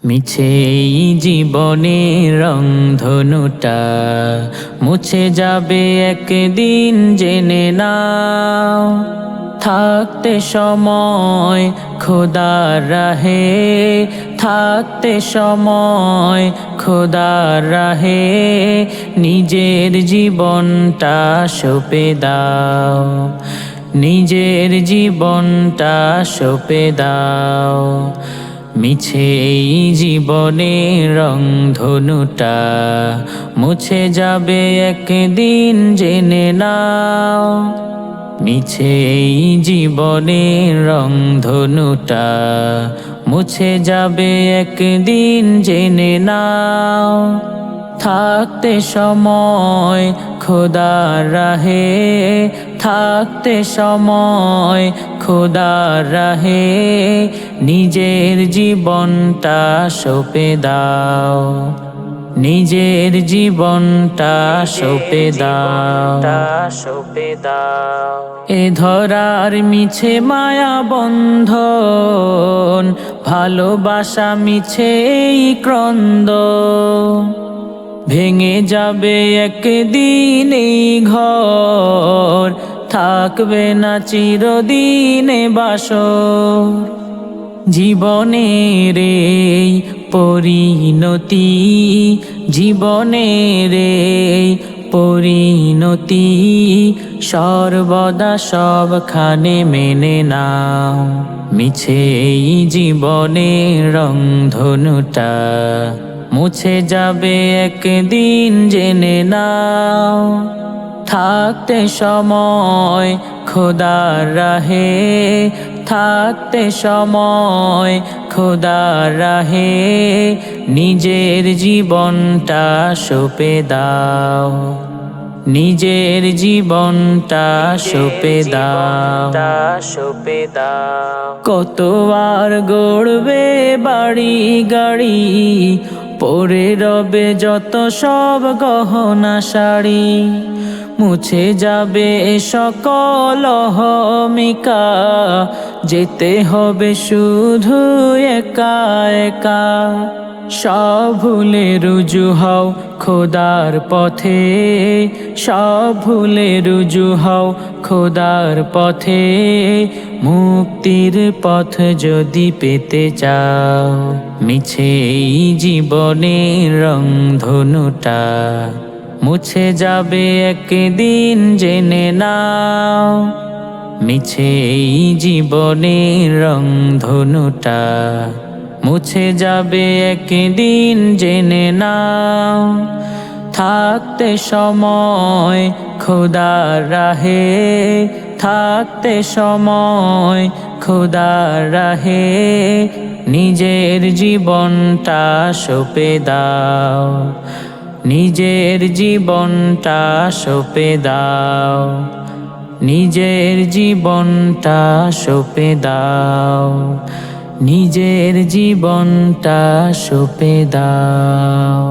মিছে এই জীবনের রংধনুটা মুছে যাবে একদিন, জেনে নাও। থাকতে সময় খোদার রাহে, থাকতে সময় খোদার রাহে, নিজের জীবনটা সঁপে দাও, নিজের জীবনটা সঁপে দাও। মিছে এই জীবনের রংধনুটা মুছে যাবে একদিন, জেনে নাও। মিছে এই জীবনের রংধনুটা মুছে যাবে একদিন, জেনে নাও। থাকতে সময় খোদার রাহে, থাকতে সময় খোদার রাহে, নিজের জীবনটা সঁপে দাও, নিজের জীবনটা সঁপে দাও। এ ধরার মিছে মায়া বন্ধন, ভালোবাসা মিছে এই ক্রন্দন, ভেঙে যাবে একদিন এই ঘর, থাকবে না চিরদিনে বাসর। জীবনের এই পরিণতি, জীবনের এই পরিণতি, সর্বদা সবখানে মেনে নাও। মিছে এই জীবনের রংধনুটা মুছে যাবে একদিন, জেনে নাও। থাকতে সময় খোদার রাহে, থাকতে সময় খোদার রাহে, নিজের জীবনটা সঁপে দাও, নিজের জীবনটা সঁপে দাও। কত আর গড়বে বাড়ি গাড়ি, পরে রবে যত সব গহনা শাড়ি, মুছে যাবে সকল অহমিকা, যেতে হবে শুধু একা একা। সব ভুলে রুজু হও খোদার পথে, সব ভুলে রুজু হও খোদার পথে, মুক্তির পথ যদি পেতে চাও। মিছে এই জীবনের রংধনুটা মুছে যাবে একদিন, জেনে নাও। মিছে এই জীবনের রংধনুটা মুছে যাবে একদিন, জেনে নাও। থাকতে সময় খোদার রাহে, থাকতে সময় খোদার রাহে, নিজের জীবনটা সঁপে দাও, নিজের জীবনটা সঁপে দাও, নিজের জীবনটা সঁপে দাও, নিজের জীবনটা সঁপে দাও।